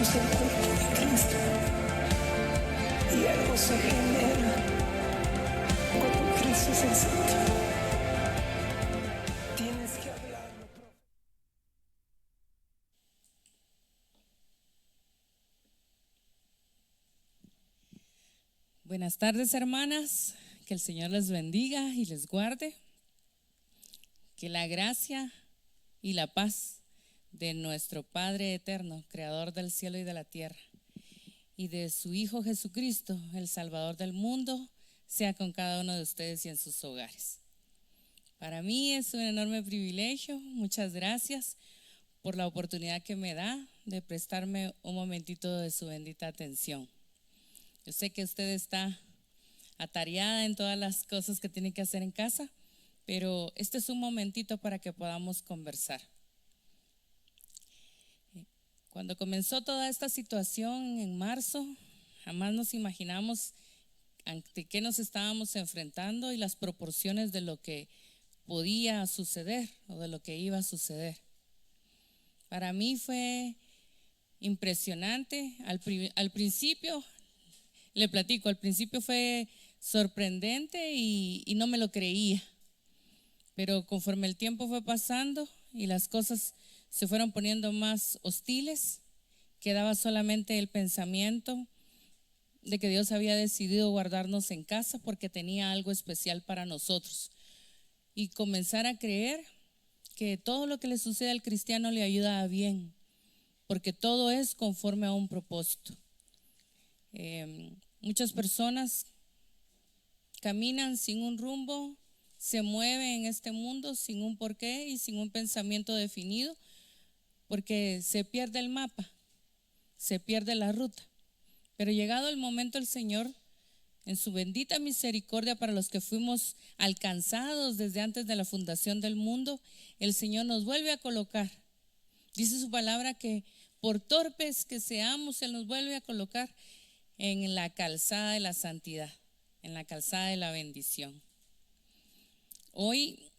somos el cuerpo de Cristo y algo se genera cuando Cristo es el centro. Tienes que hablarlo. Buenas tardes, hermanas. Que el Señor les bendiga y les guarde. Que la gracia y la paz de nuestro Padre eterno, Creador del cielo y de la tierra, y de su Hijo Jesucristo, el Salvador del mundo, sea con cada uno de ustedes y en sus hogares. Para mí es un enorme privilegio. Muchas gracias por la oportunidad que me da de prestarme un momentito de su bendita atención. Yo sé que usted está atareada en todas las cosas que tiene que hacer en casa, pero este es un momentito para que podamos conversar. Cuando comenzó toda esta situación en marzo, jamás nos imaginamos ante qué nos estábamos enfrentando y las proporciones de lo que podía suceder o de lo que iba a suceder. Para mí fue impresionante. Al principio, le platico, al principio fue sorprendente y no me lo creía. Pero conforme el tiempo fue pasando y las cosas se fueron poniendo más hostiles, quedaba solamente el pensamiento de que Dios había decidido guardarnos en casa porque tenía algo especial para nosotros, y comenzar a creer que todo lo que le sucede al cristiano le ayuda a bien, porque todo es conforme a un propósito. Muchas personas caminan sin un rumbo, se mueven en este mundo sin un porqué y sin un pensamiento definido, porque se pierde el mapa, se pierde la ruta. Pero llegado el momento, el Señor, en su bendita misericordia para los que fuimos alcanzados desde antes de la fundación del mundo, el Señor nos vuelve a colocar. Dice su palabra que por torpes que seamos, Él nos vuelve a colocar en la calzada de la santidad, en la calzada de la bendición. Hoy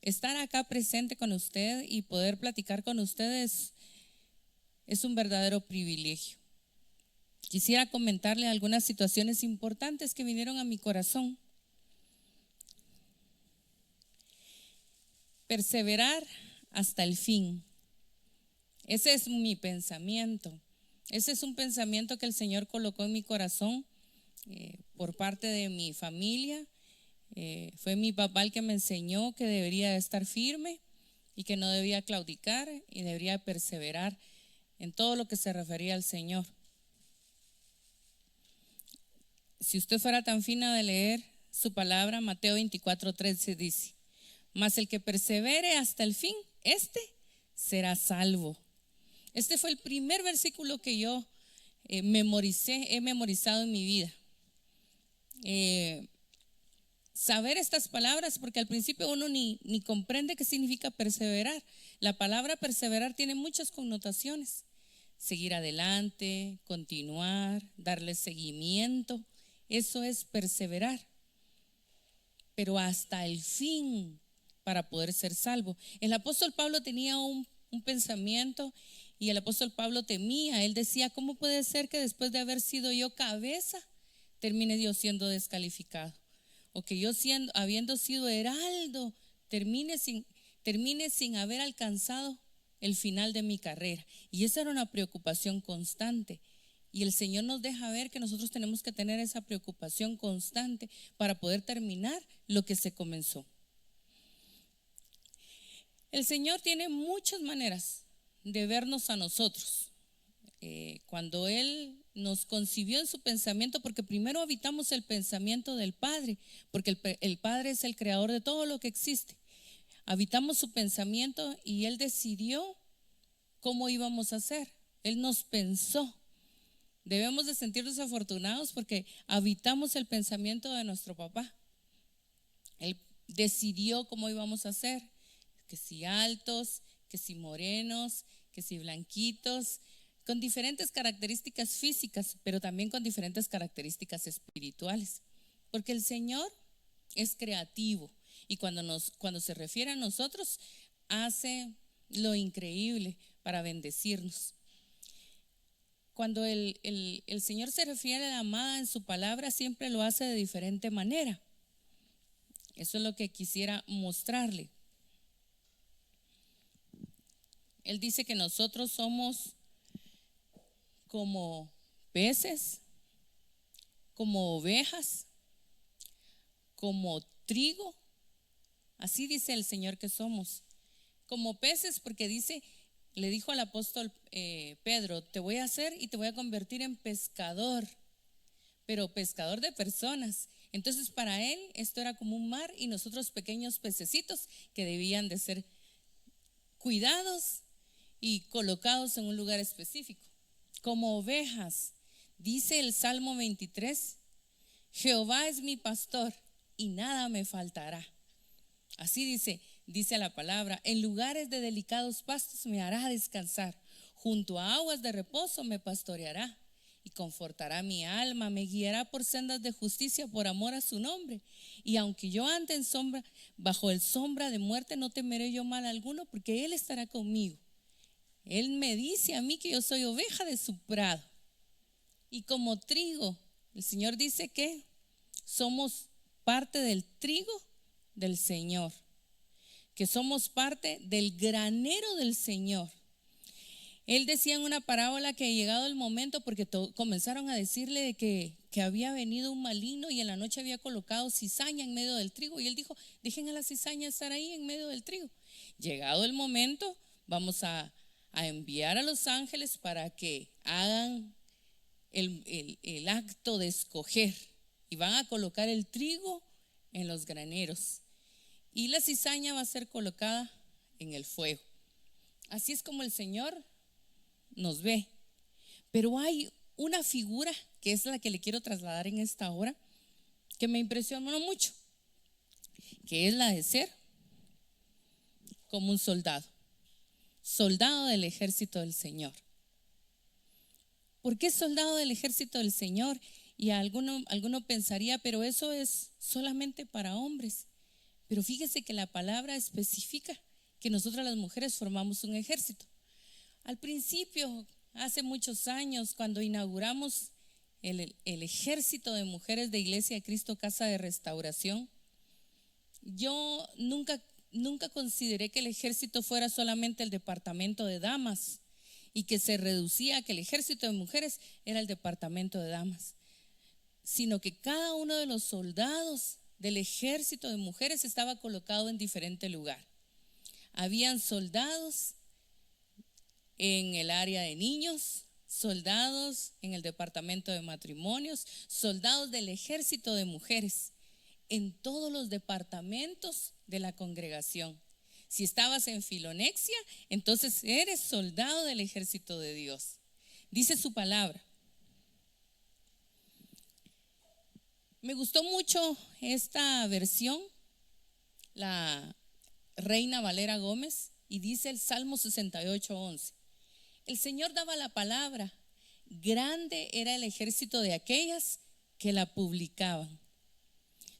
estar acá presente con usted y poder platicar con ustedes es un verdadero privilegio. Quisiera comentarle algunas situaciones importantes que vinieron a mi corazón. Perseverar hasta el fin. Ese es mi pensamiento. Ese es un pensamiento que el Señor colocó en mi corazón por parte de mi familia. Fue mi papá el que me enseñó que debería estar firme y que no debía claudicar y debería perseverar en todo lo que se refería al Señor. Si usted fuera tan fina de leer su palabra, Mateo 24:13 dice: mas el que persevere hasta el fin, este será salvo. Este fue el primer versículo que yo he memorizado en mi vida. Saber estas palabras, porque al principio uno ni comprende qué significa perseverar. La palabra perseverar tiene muchas connotaciones: seguir adelante, continuar, darle seguimiento. Eso es perseverar, pero hasta el fin para poder ser salvo. El apóstol Pablo tenía un pensamiento, y el apóstol Pablo temía. Él decía: ¿cómo puede ser que después de haber sido yo cabeza, termine yo siendo descalificado? O que yo habiendo sido heraldo, termine sin haber alcanzado el final de mi carrera. Y esa era una preocupación constante. Y el Señor nos deja ver que nosotros tenemos que tener esa preocupación constante para poder terminar lo que se comenzó. El Señor tiene muchas maneras de vernos a nosotros. Cuando Él nos concibió en su pensamiento, porque primero habitamos el pensamiento del Padre, porque el Padre es el creador de todo lo que existe. Habitamos su pensamiento y Él decidió cómo íbamos a hacer. Él nos pensó. Debemos de sentirnos afortunados porque habitamos el pensamiento de nuestro papá. Él decidió cómo íbamos a hacer, que si altos, que si morenos, que si blanquitos, con diferentes características físicas, pero también con diferentes características espirituales, porque el Señor es creativo y cuando se refiere a nosotros, hace lo increíble para bendecirnos. cuando el Señor se refiere a la amada en su palabra, siempre lo hace de diferente manera. Eso es lo que quisiera mostrarle. Él dice que nosotros somos como peces, como ovejas, como trigo. Así dice el Señor que somos. Como peces, porque dice, le dijo al apóstol Pedro, te voy a hacer y te voy a convertir en pescador, pero pescador de personas. Entonces para él esto era como un mar y nosotros pequeños pececitos que debían de ser cuidados y colocados en un lugar específico. Como ovejas, dice el Salmo 23, Jehová es mi pastor y nada me faltará. Así dice la palabra, en lugares de delicados pastos me hará descansar, junto a aguas de reposo me pastoreará y confortará mi alma, me guiará por sendas de justicia por amor a su nombre. Y aunque yo ande en sombra, bajo el sombra de muerte, no temeré yo mal alguno, porque Él estará conmigo. Él me dice a mí que yo soy oveja de su prado. Y como trigo, el Señor dice que somos parte del trigo del Señor, que somos parte del granero del Señor. Él decía en una parábola que llegado el momento, porque comenzaron a decirle de que había venido un maligno y en la noche había colocado cizaña en medio del trigo, y él dijo, dejen a la cizaña estar ahí en medio del trigo. Llegado el momento, vamos a enviar a los ángeles para que hagan el acto de escoger, y van a colocar el trigo en los graneros y la cizaña va a ser colocada en el fuego. Así es como el Señor nos ve. Pero hay una figura que es la que le quiero trasladar en esta hora, que me impresionó mucho, que es la de ser como un soldado del ejército del Señor. ¿Por qué soldado del ejército del Señor? Y alguno pensaría, pero eso es solamente para hombres. Pero fíjese que la palabra especifica que nosotras las mujeres formamos un ejército. Al principio, hace muchos años, cuando inauguramos el ejército de mujeres de Iglesia de Cristo Casa de Restauración, yo nunca consideré que el ejército fuera solamente el departamento de damas y que se reducía a que el ejército de mujeres era el departamento de damas, sino que cada uno de los soldados del ejército de mujeres estaba colocado en diferente lugar. Habían soldados en el área de niños, soldados en el departamento de matrimonios, soldados del ejército de mujeres, en todos los departamentos de la congregación. Si estabas en Filonexia, entonces eres soldado del ejército de Dios. Dice su palabra. Me gustó mucho esta versión, la Reina Valera Gómez, y dice el Salmo 68:11. El Señor daba la palabra, grande era el ejército de aquellas que la publicaban.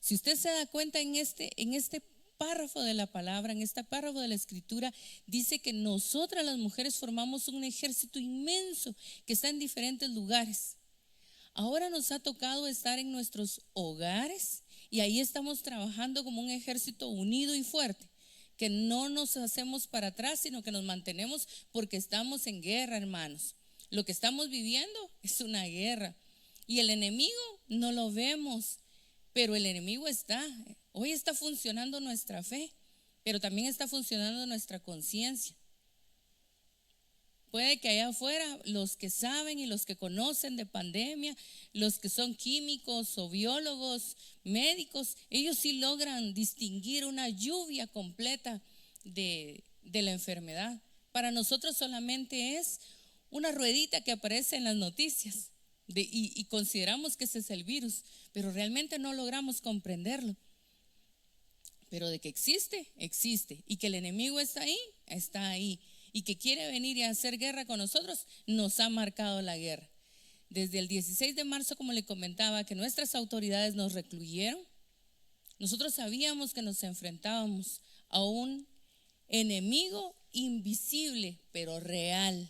Si usted se da cuenta en este párrafo de la palabra, en este párrafo de la escritura, dice que nosotras las mujeres formamos un ejército inmenso que está en diferentes lugares. Ahora nos ha tocado estar en nuestros hogares y ahí estamos trabajando como un ejército unido y fuerte, que no nos hacemos para atrás, sino que nos mantenemos porque estamos en guerra, hermanos. Lo que estamos viviendo es una guerra y el enemigo no lo vemos, pero el enemigo está. Hoy está funcionando nuestra fe, pero también está funcionando nuestra conciencia. Puede que allá afuera los que saben y los que conocen de pandemia, los que son químicos o biólogos, médicos, ellos sí logran distinguir una lluvia completa de la enfermedad. Para nosotros solamente es una ruedita que aparece en las noticias y consideramos que ese es el virus, pero realmente no logramos comprenderlo. Pero de que existe, existe, y que el enemigo está ahí, y que quiere venir y hacer guerra con nosotros, nos ha marcado la guerra. Desde el 16 de marzo, como le comentaba, que nuestras autoridades nos recluyeron, nosotros sabíamos que nos enfrentábamos a un enemigo invisible, pero real,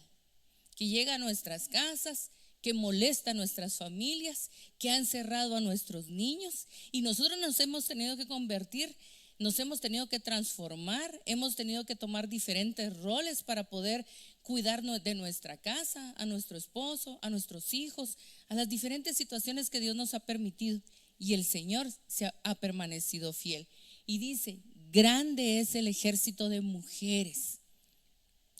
que llega a nuestras casas, que molesta a nuestras familias, que ha encerrado a nuestros niños, y nosotros nos hemos tenido que convertir, nos hemos tenido que transformar, hemos tenido que tomar diferentes roles para poder cuidarnos de nuestra casa, a nuestro esposo, a nuestros hijos, a las diferentes situaciones que Dios nos ha permitido, y el Señor ha permanecido fiel. Y dice, grande es el ejército de mujeres.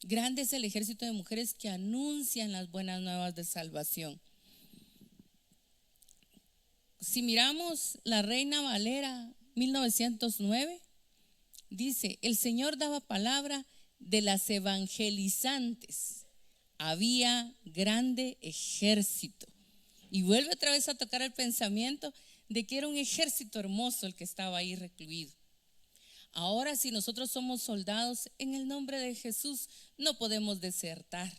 Grande es el ejército de mujeres que anuncian las buenas nuevas de salvación. Si miramos la Reina Valera 1909, dice, el Señor daba palabra de las evangelizantes. Había grande ejército. Y vuelve otra vez a tocar el pensamiento de que era un ejército hermoso el que estaba ahí recluido. Ahora, si nosotros somos soldados, en el nombre de Jesús no podemos desertar.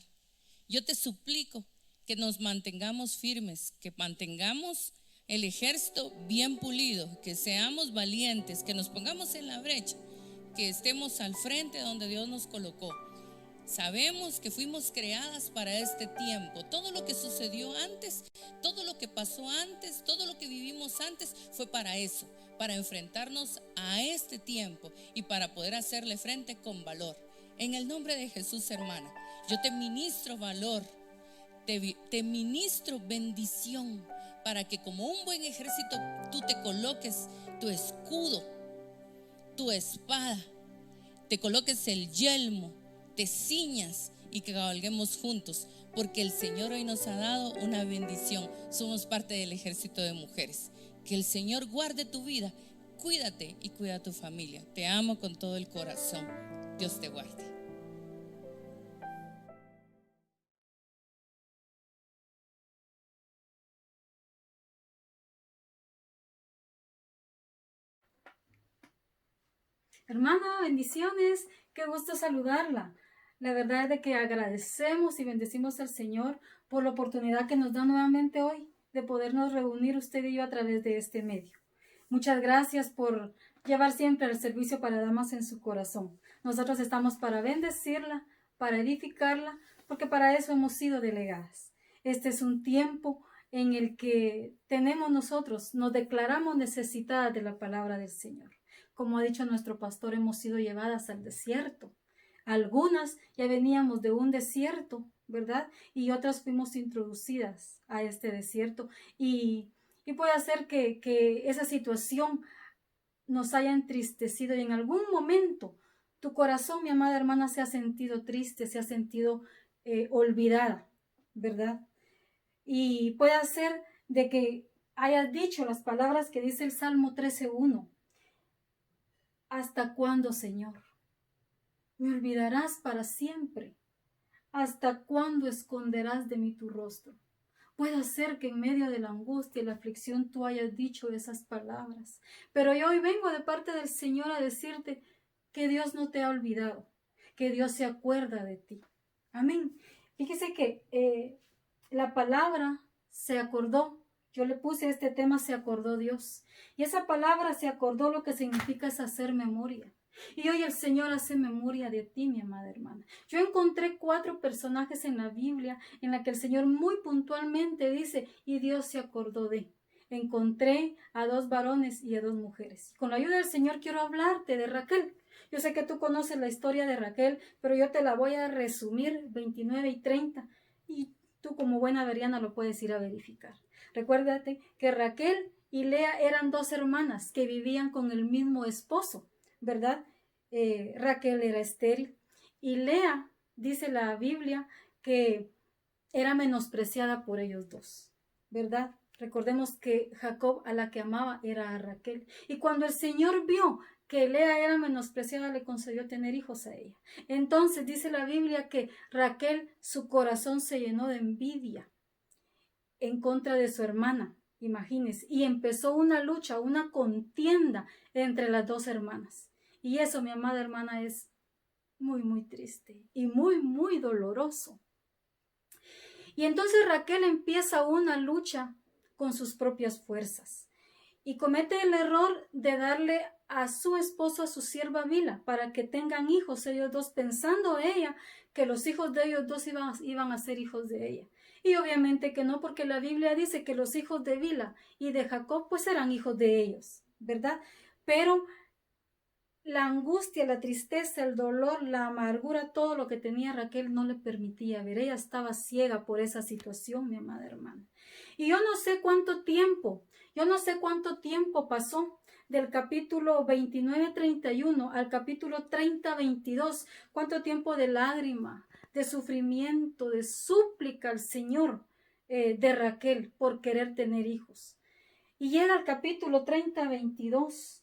Yo te suplico que nos mantengamos firmes, que mantengamos el ejército bien pulido, que seamos valientes, que nos pongamos en la brecha, que estemos al frente donde Dios nos colocó. Sabemos que fuimos creadas para este tiempo. Todo lo que sucedió antes, todo lo que pasó antes, todo lo que vivimos antes fue para eso, para enfrentarnos a este tiempo y para poder hacerle frente con valor. En el nombre de Jesús, hermana, yo te ministro valor, te ministro bendición, para que como un buen ejército tú te coloques tu escudo, tu espada, te coloques el yelmo, te ciñas y que cabalguemos juntos, porque el Señor hoy nos ha dado una bendición. Somos parte del ejército de mujeres. Que el Señor guarde tu vida, cuídate y cuida a tu familia. Te amo con todo el corazón. Dios te guarde. Hermana, bendiciones, qué gusto saludarla. La verdad es de que agradecemos y bendecimos al Señor por la oportunidad que nos da nuevamente hoy de podernos reunir usted y yo a través de este medio. Muchas gracias por llevar siempre el servicio para damas en su corazón. Nosotros estamos para bendecirla, para edificarla, porque para eso hemos sido delegadas. Este es un tiempo en el que nos declaramos necesitadas de la palabra del Señor. Como ha dicho nuestro pastor, hemos sido llevadas al desierto. Algunas ya veníamos de un desierto, ¿verdad? Y otras fuimos introducidas a este desierto. Y puede ser que esa situación nos haya entristecido y en algún momento tu corazón, mi amada hermana, se ha sentido triste, se ha sentido olvidada, ¿verdad? Y puede ser de que hayas dicho las palabras que dice el Salmo 13:1. ¿Hasta cuándo, Señor? ¿Me olvidarás para siempre? ¿Hasta cuándo esconderás de mí tu rostro? Puede ser que en medio de la angustia y la aflicción tú hayas dicho esas palabras, pero yo hoy vengo de parte del Señor a decirte que Dios no te ha olvidado, que Dios se acuerda de ti. Amén. Fíjese que la palabra se acordó. Yo le puse este tema, se acordó Dios. Y esa palabra se acordó, lo que significa es hacer memoria. Y hoy el Señor hace memoria de ti, mi amada hermana. Yo encontré 4 personajes en la Biblia en la que el Señor muy puntualmente dice, y Dios se acordó de. Encontré a 2 varones y a 2 mujeres. Con la ayuda del Señor quiero hablarte de Raquel. Yo sé que tú conoces la historia de Raquel, pero yo te la voy a resumir 29 y 30. Y tú como buena veriana lo puedes ir a verificar. Recuérdate que Raquel y Lea eran 2 hermanas que vivían con el mismo esposo, ¿verdad? Raquel era estéril y Lea, dice la Biblia, que era menospreciada por ellos 2, ¿verdad? Recordemos que Jacob a la que amaba era a Raquel. Y cuando el Señor vio que Lea era menospreciada, le concedió tener hijos a ella. Entonces dice la Biblia que Raquel, su corazón se llenó de envidia en contra de su hermana, imagínense, y empezó una lucha, una contienda entre las 2 hermanas. Y eso, mi amada hermana, es muy, muy triste y muy, muy doloroso. Y entonces Raquel empieza una lucha con sus propias fuerzas y comete el error de darle a su esposo, a su sierva Bila, para que tengan hijos ellos 2, pensando ella que los hijos de ellos 2 iban a ser hijos de ella. Y obviamente que no, porque la Biblia dice que los hijos de Bilha y de Jacob pues eran hijos de ellos, ¿verdad? Pero la angustia, la tristeza, el dolor, la amargura, todo lo que tenía Raquel no le permitía ver. Ella estaba ciega por esa situación, mi amada hermana. Y yo no sé cuánto tiempo pasó del capítulo 29-31 al capítulo 30-22. Cuánto tiempo de lágrima, de sufrimiento, de súplica al Señor de Raquel por querer tener hijos. Y llega al capítulo 30-22.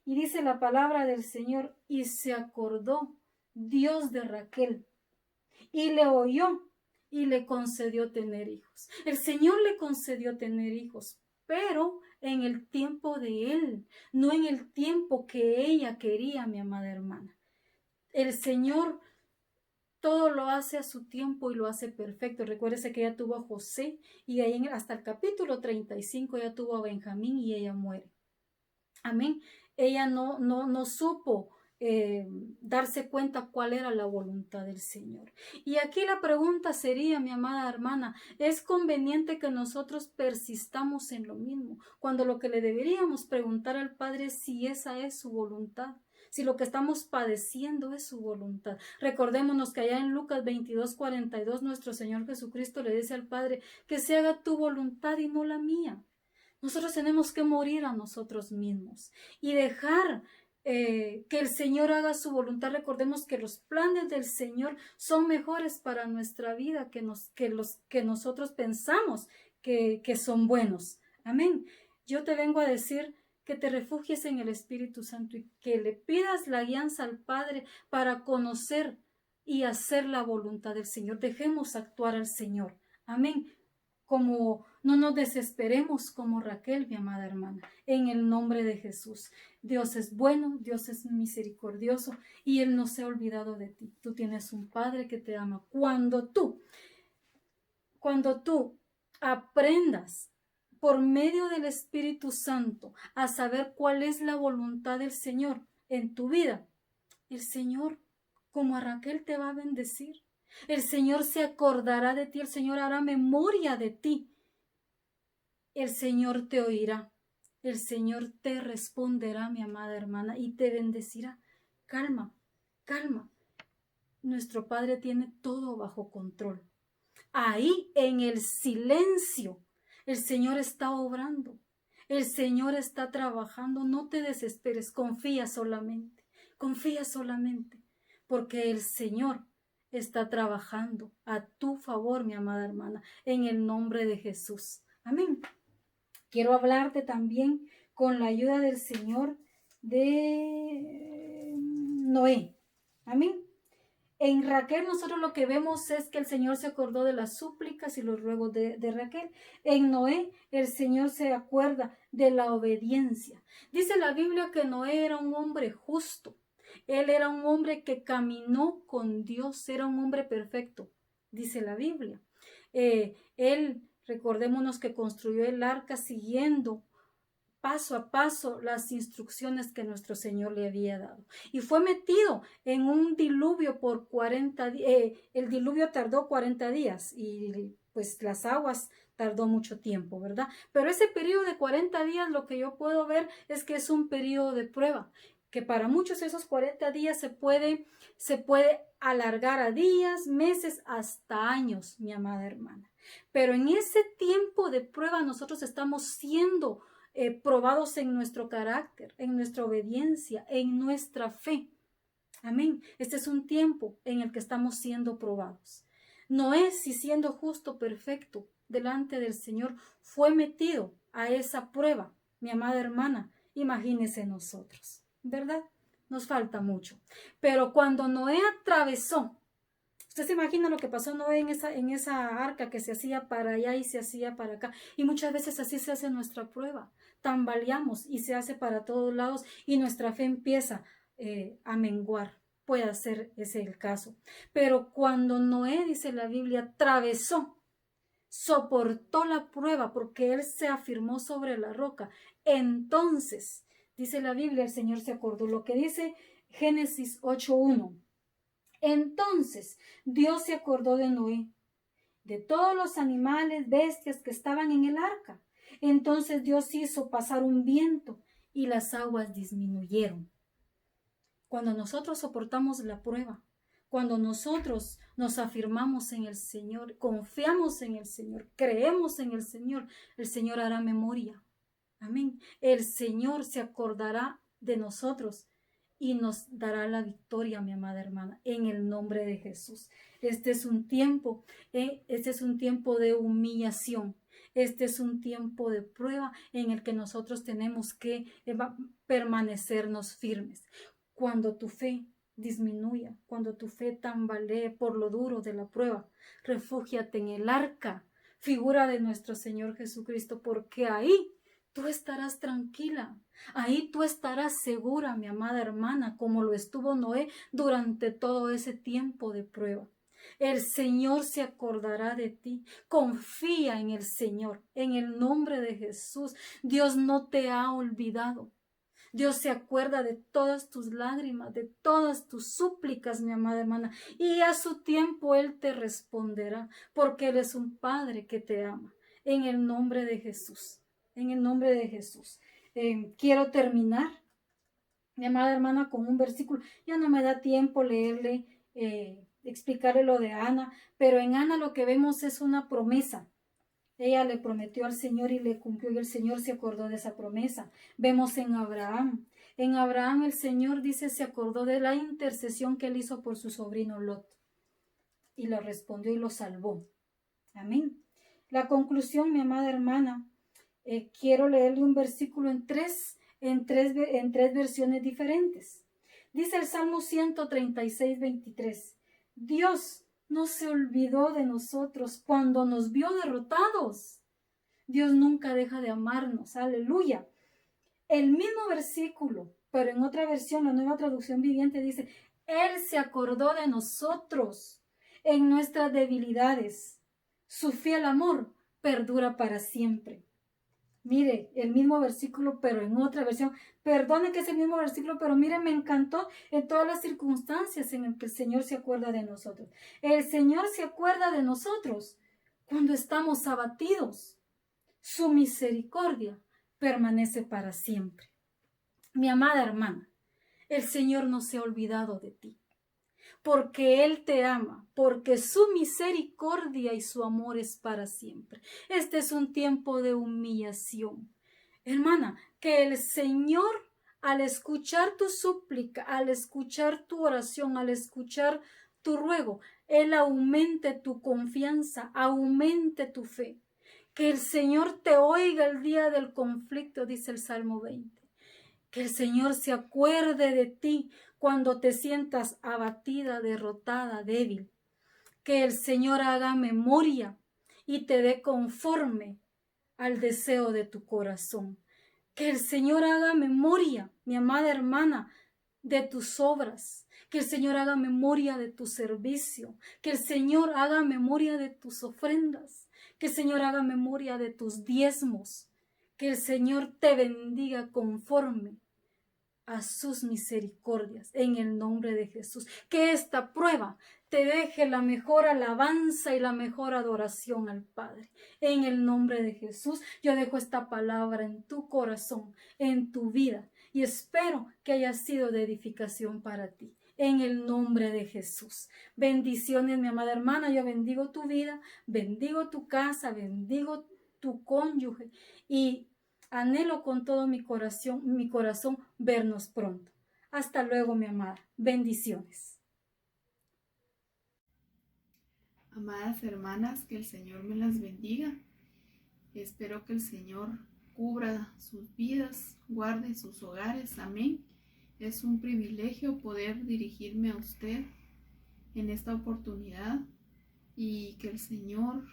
Y dice la palabra del Señor, y se acordó Dios de Raquel, y le oyó, y le concedió tener hijos. El Señor le concedió tener hijos, pero en el tiempo de Él, no en el tiempo que ella quería, mi amada hermana. El Señor todo lo hace a su tiempo y lo hace perfecto. Recuérdese que ella tuvo a José, y ahí hasta el capítulo 35 ella tuvo a Benjamín y ella muere. Amén. Ella no supo darse cuenta cuál era la voluntad del Señor. Y aquí la pregunta sería, mi amada hermana, ¿es conveniente que nosotros persistamos en lo mismo? Cuando lo que le deberíamos preguntar al Padre es si esa es su voluntad, si lo que estamos padeciendo es su voluntad. Recordémonos que allá en Lucas 22:42 nuestro Señor Jesucristo le dice al Padre que se haga tu voluntad y no la mía. Nosotros tenemos que morir a nosotros mismos y dejar que el Señor haga su voluntad. Recordemos que los planes del Señor son mejores para nuestra vida que los que nosotros pensamos que son buenos. Amén. Yo te vengo a decir que te refugies en el Espíritu Santo y que le pidas la guianza al Padre para conocer y hacer la voluntad del Señor. Dejemos actuar al Señor. Amén. Como no nos desesperemos como Raquel, mi amada hermana, en el nombre de Jesús. Dios es bueno, Dios es misericordioso y Él no se ha olvidado de ti. Tú tienes un Padre que te ama. Cuando tú aprendas por medio del Espíritu Santo a saber cuál es la voluntad del Señor en tu vida, el Señor, como a Raquel, te va a bendecir. El Señor se acordará de ti, el Señor hará memoria de ti. El Señor te oirá, el Señor te responderá, mi amada hermana, y te bendecirá. Calma, calma. Nuestro Padre tiene todo bajo control. Ahí, en el silencio, el Señor está obrando. El Señor está trabajando. No te desesperes, confía solamente, porque el Señor está trabajando a tu favor, mi amada hermana, en el nombre de Jesús. Amén. Quiero hablarte también con la ayuda del Señor de Noé. Amén. En Raquel nosotros lo que vemos es que el Señor se acordó de las súplicas y los ruegos de Raquel. En Noé el Señor se acuerda de la obediencia. Dice la Biblia que Noé era un hombre justo. Él era un hombre que caminó con Dios, era un hombre perfecto, dice la Biblia. Él, recordémonos que construyó el arca siguiendo paso a paso las instrucciones que nuestro Señor le había dado. Y fue metido en un diluvio por 40 días. El diluvio tardó 40 días y pues las aguas tardó mucho tiempo, ¿verdad? Pero ese periodo de 40 días lo que yo puedo ver es que es un periodo de prueba, que para muchos esos 40 días se puede alargar a días, meses, hasta años, mi amada hermana. Pero en ese tiempo de prueba nosotros estamos siendo probados en nuestro carácter, en nuestra obediencia, en nuestra fe. Amén. Este es un tiempo en el que estamos siendo probados. Noé, si siendo justo, perfecto, delante del Señor, fue metido a esa prueba, mi amada hermana, imagínese nosotros, ¿verdad? Nos falta mucho. Pero cuando Noé atravesó, usted se imagina lo que pasó Noé en esa arca que se hacía para allá y se hacía para acá. Y muchas veces así se hace nuestra prueba. Tambaleamos y se hace para todos lados y nuestra fe empieza a menguar. Puede ser ese el caso. Pero cuando Noé, dice la Biblia, atravesó, soportó la prueba porque él se afirmó sobre la roca, entonces, dice la Biblia, el Señor se acordó. Lo que dice Génesis 8:1. Entonces Dios se acordó de Noé de todos los animales, bestias que estaban en el arca. Entonces Dios hizo pasar un viento y las aguas disminuyeron. Cuando nosotros soportamos la prueba, cuando nosotros nos afirmamos en el Señor, confiamos en el Señor, creemos en el Señor hará memoria. Amén. El Señor se acordará de nosotros y nos dará la victoria, mi amada hermana, en el nombre de Jesús. Este es un tiempo de humillación. Este es un tiempo de prueba en el que nosotros tenemos que permanecernos firmes. Cuando tu fe disminuya, cuando tu fe tambalee por lo duro de la prueba, refúgiate en el arca, figura de nuestro Señor Jesucristo, porque ahí tú estarás tranquila, ahí tú estarás segura, mi amada hermana, como lo estuvo Noé durante todo ese tiempo de prueba. El Señor se acordará de ti. Confía en el Señor, en el nombre de Jesús. Dios no te ha olvidado. Dios se acuerda de todas tus lágrimas, de todas tus súplicas, mi amada hermana, y a su tiempo Él te responderá, porque Él es un Padre que te ama. En el nombre de Jesús, en el nombre de Jesús. Quiero terminar, mi amada hermana, con un versículo. Ya no me da tiempo leerle, explicarle lo de Ana, pero en Ana lo que vemos es una promesa. Ella le prometió al Señor y le cumplió, y el Señor se acordó de esa promesa. Vemos en Abraham. En Abraham el Señor dice, se acordó de la intercesión que él hizo por su sobrino Lot. Y lo respondió y lo salvó. Amén. La conclusión, mi amada hermana, quiero leerle un versículo en tres versiones diferentes. Dice el Salmo 136, 23. Dios no se olvidó de nosotros cuando nos vio derrotados. Dios nunca deja de amarnos. Aleluya. El mismo versículo, pero en otra versión, la Nueva Traducción Viviente dice, Él se acordó de nosotros en nuestras debilidades. Su fiel amor perdura para siempre. Mire, el mismo versículo, pero en otra versión. Perdone que es el mismo versículo, pero mire, me encantó en todas las circunstancias en las que el Señor se acuerda de nosotros. El Señor se acuerda de nosotros cuando estamos abatidos. Su misericordia permanece para siempre. Mi amada hermana, el Señor no se ha olvidado de ti, porque Él te ama, porque su misericordia y su amor es para siempre. Este es un tiempo de humillación. Hermana, que el Señor, al escuchar tu súplica, al escuchar tu oración, al escuchar tu ruego, Él aumente tu confianza, aumente tu fe. Que el Señor te oiga el día del conflicto, dice el Salmo 20. Que el Señor se acuerde de ti cuando te sientas abatida, derrotada, débil. Que el Señor haga memoria y te dé conforme al deseo de tu corazón. Que el Señor haga memoria, mi amada hermana, de tus obras. Que el Señor haga memoria de tu servicio. Que el Señor haga memoria de tus ofrendas. Que el Señor haga memoria de tus diezmos. Que el Señor te bendiga conforme a sus misericordias en el nombre de Jesús. Que esta prueba te deje la mejor alabanza y la mejor adoración al Padre. En el nombre de Jesús, yo dejo esta palabra en tu corazón, en tu vida, y espero que haya sido de edificación para ti. En el nombre de Jesús. Bendiciones, mi amada hermana. Yo bendigo tu vida, bendigo tu casa, bendigo tu cónyuge y anhelo con todo mi corazón vernos pronto. Hasta luego, mi amada. Bendiciones. Amadas hermanas, que el Señor me las bendiga. Espero que el Señor cubra sus vidas, guarde sus hogares. Amén. Es un privilegio poder dirigirme a usted en esta oportunidad y que el Señor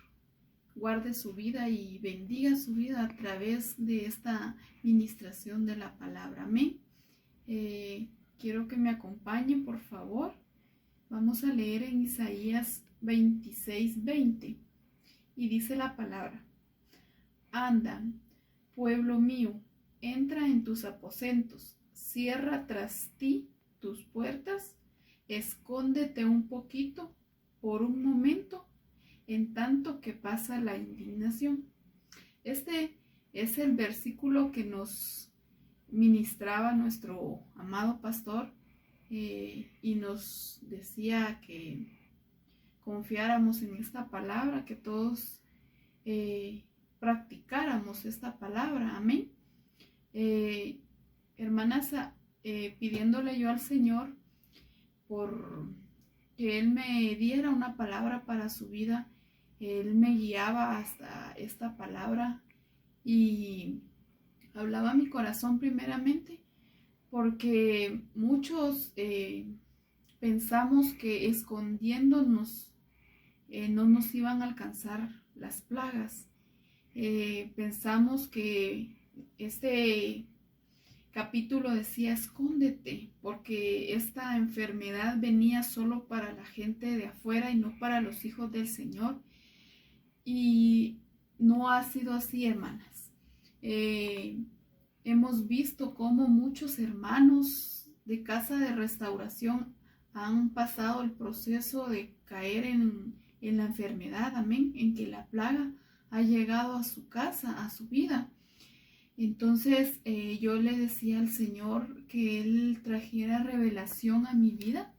guarde su vida y bendiga su vida a través de esta ministración de la palabra. Amén. Quiero que me acompañen, por favor. Vamos a leer en Isaías 26:20 y dice la palabra: Anda, pueblo mío, entra en tus aposentos, cierra tras ti tus puertas, escóndete un poquito por un momento en tanto que pasa la indignación. Este es el versículo que nos ministraba nuestro amado pastor y nos decía que confiáramos en esta palabra, que todos practicáramos esta palabra. Amén. Hermanas, pidiéndole yo al Señor por que Él me diera una palabra para su vida. Él me guiaba hasta esta palabra y hablaba a mi corazón primeramente, porque muchos pensamos que escondiéndonos no nos iban a alcanzar las plagas. Pensamos que este capítulo decía escóndete, porque esta enfermedad venía solo para la gente de afuera y no para los hijos del Señor. Y no ha sido así, hermanas. Hemos visto cómo muchos hermanos de casa de restauración han pasado el proceso de caer en la enfermedad, amén, en que la plaga ha llegado a su casa, a su vida. Entonces yo le decía al Señor que Él trajera revelación a mi vida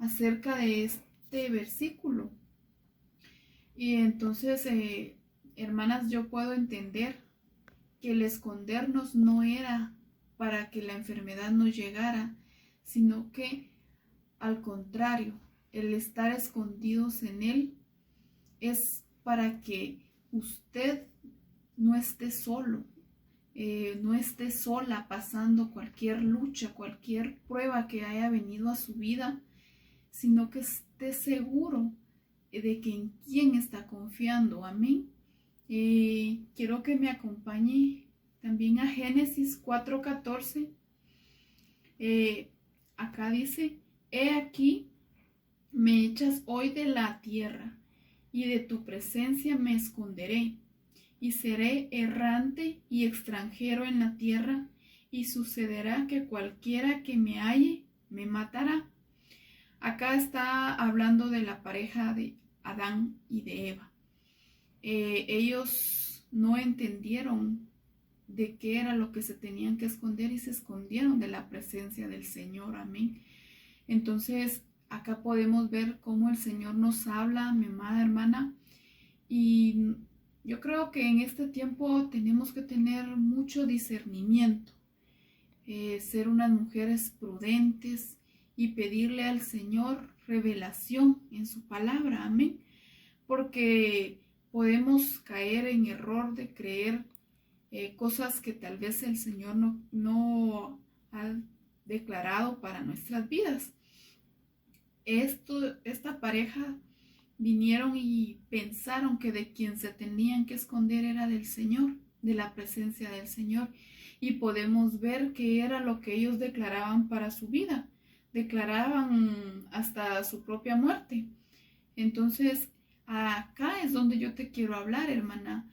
acerca de este versículo. Y entonces, hermanas, yo puedo entender que el escondernos no era para que la enfermedad no llegara, sino que al contrario, el estar escondidos en Él es para que usted no esté solo, no esté sola pasando cualquier lucha, cualquier prueba que haya venido a su vida, sino que esté seguro de que en quién está confiando. Amén. Quiero que me acompañe también a Génesis 4:14. Acá dice: he aquí, me echas hoy de la tierra, y de tu presencia me esconderé, y seré errante y extranjero en la tierra, y sucederá que cualquiera que me halle me matará. Acá está hablando de la pareja de Adán y de Eva. Ellos no entendieron de qué era lo que se tenían que esconder y se escondieron de la presencia del Señor. Amén. Entonces, acá podemos ver cómo el Señor nos habla, mi amada hermana, y yo creo que en este tiempo tenemos que tener mucho discernimiento, ser unas mujeres prudentes y pedirle al Señor revelación en su palabra. Amén. Porque podemos caer en error de creer cosas que tal vez el Señor no ha declarado para nuestras vidas. Esta pareja vinieron y pensaron que de quien se tenían que esconder era del Señor, de la presencia del Señor, y podemos ver que era lo que ellos declaraban para su vida, declaraban hasta su propia muerte. Entonces, acá es donde yo te quiero hablar, hermana.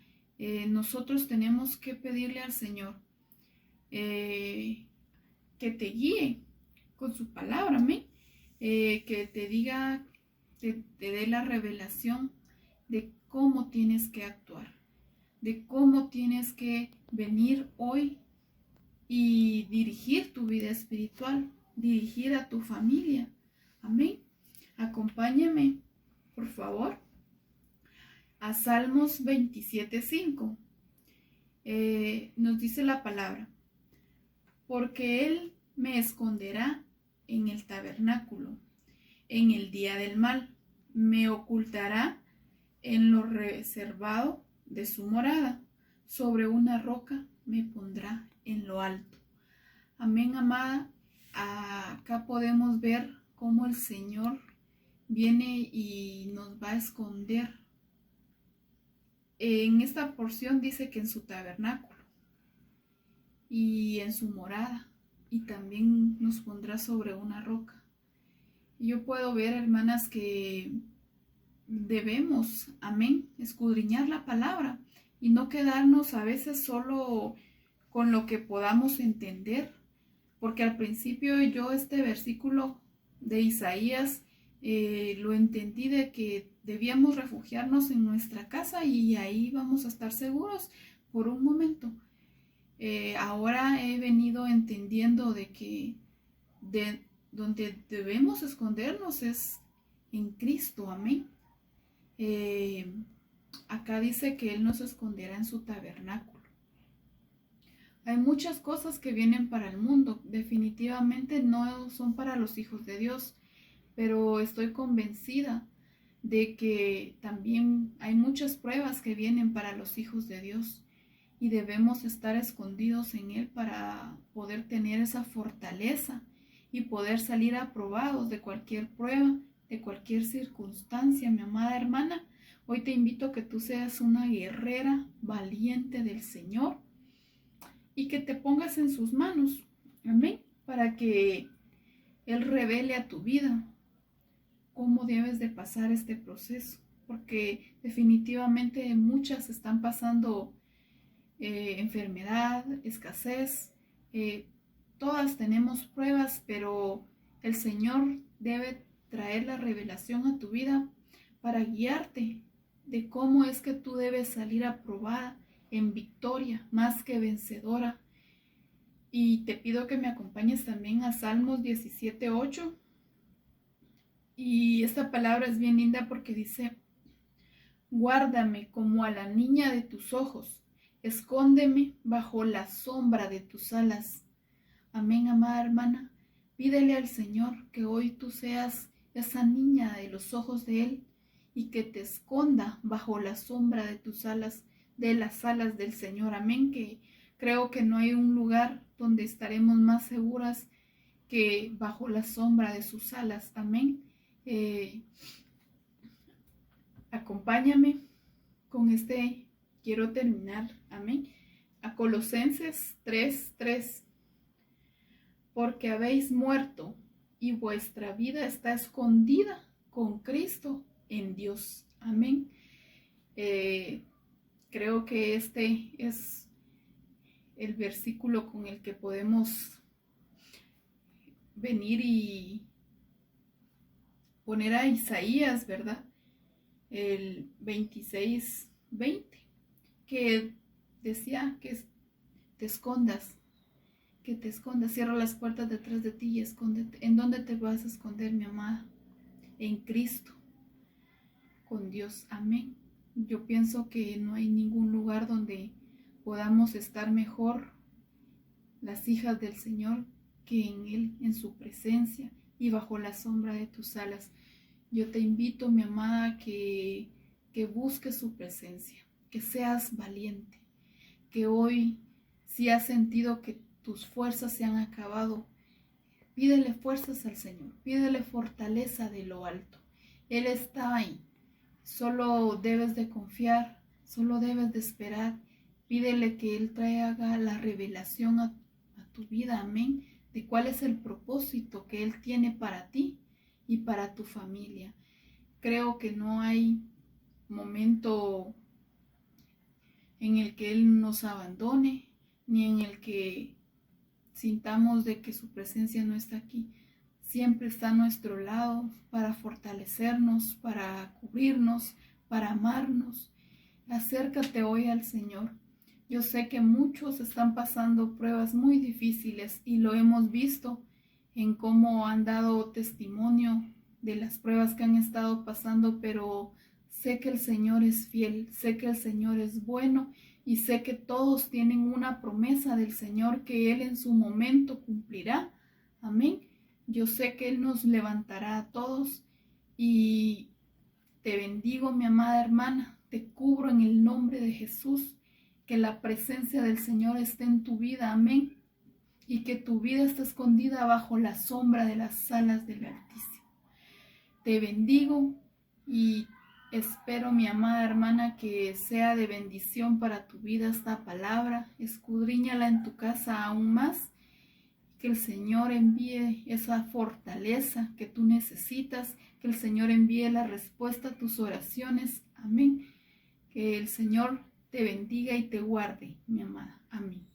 Nosotros tenemos que pedirle al Señor que te guíe con su palabra, amén. Que te diga, te dé la revelación de cómo tienes que actuar, de cómo tienes que venir hoy y dirigir tu vida espiritual, dirigir a tu familia. Amén. Acompáñame, por favor, a Salmos 27:5. Nos dice la palabra: porque Él me esconderá en el tabernáculo, en el día del mal, me ocultará en lo reservado de su morada, sobre una roca me pondrá en lo alto. Amén, amada. Acá podemos ver cómo el Señor viene y nos va a esconder. En esta porción dice que en su tabernáculo y en su morada, y también nos pondrá sobre una roca. Yo puedo ver, hermanas, que debemos, amén, escudriñar la palabra y no quedarnos a veces solo con lo que podamos entender, porque al principio yo este versículo de Isaías lo entendí de que debíamos refugiarnos en nuestra casa y ahí vamos a estar seguros por un momento. Ahora he venido entendiendo de que donde debemos escondernos es en Cristo, amén. Acá dice que Él nos esconderá en su tabernáculo. Hay muchas cosas que vienen para el mundo, definitivamente no son para los hijos de Dios, pero estoy convencida de que también hay muchas pruebas que vienen para los hijos de Dios y debemos estar escondidos en Él para poder tener esa fortaleza y poder salir aprobados de cualquier prueba, de cualquier circunstancia. Mi amada hermana, hoy te invito a que tú seas una guerrera valiente del Señor y que te pongas en sus manos, amén, para que Él revele a tu vida cómo debes de pasar este proceso, porque definitivamente muchas están pasando enfermedad, escasez, todas tenemos pruebas, pero el Señor debe traer la revelación a tu vida para guiarte de cómo es que tú debes salir aprobada en victoria, más que vencedora. Y te pido que me acompañes también a Salmos 17:8. Y esta palabra es bien linda porque dice: guárdame como a la niña de tus ojos, escóndeme bajo la sombra de tus alas. Amén, amada hermana. Pídele al Señor que hoy tú seas esa niña de los ojos de Él y que te esconda bajo la sombra de tus alas, de las alas del Señor. Amén, que creo que no hay un lugar donde estaremos más seguras que bajo la sombra de sus alas. Amén. Acompáñame con quiero terminar, amén, a Colosenses 3:3, porque habéis muerto y vuestra vida está escondida con Cristo en Dios, amén. Creo que este es el versículo con el que podemos venir y poner a Isaías, ¿verdad? El 26:20, que decía que te escondas, cierra las puertas detrás de ti y escóndete. ¿En dónde te vas a esconder, mi amada? En Cristo, con Dios, amén. Yo pienso que no hay ningún lugar donde podamos estar mejor las hijas del Señor que en Él, en su presencia y bajo la sombra de tus alas. Yo te invito, mi amada, que busques su presencia, que seas valiente, que hoy, si has sentido que tus fuerzas se han acabado, pídele fuerzas al Señor, pídele fortaleza de lo alto. Él está ahí, solo debes de confiar, solo debes de esperar. Pídele que Él traiga la revelación a tu vida, amén, de cuál es el propósito que Él tiene para ti y para tu familia. Creo que no hay momento en el que Él nos abandone, ni en el que sintamos de que su presencia no está aquí. Siempre está a nuestro lado para fortalecernos, para cubrirnos, para amarnos. Acércate hoy al Señor. Yo sé que muchos están pasando pruebas muy difíciles y lo hemos visto en cómo han dado testimonio de las pruebas que han estado pasando, pero sé que el Señor es fiel, sé que el Señor es bueno y sé que todos tienen una promesa del Señor que Él en su momento cumplirá. Amén. Yo sé que Él nos levantará a todos y te bendigo, mi amada hermana, te cubro en el nombre de Jesús, que la presencia del Señor esté en tu vida, amén, y que tu vida esté escondida bajo la sombra de las alas del Altísimo. Te bendigo y espero, mi amada hermana, que sea de bendición para tu vida esta palabra. Escudriñala en tu casa aún más. Que el Señor envíe esa fortaleza que tú necesitas, que el Señor envíe la respuesta a tus oraciones. Amén. Que el Señor te bendiga y te guarde, mi amada. Amén.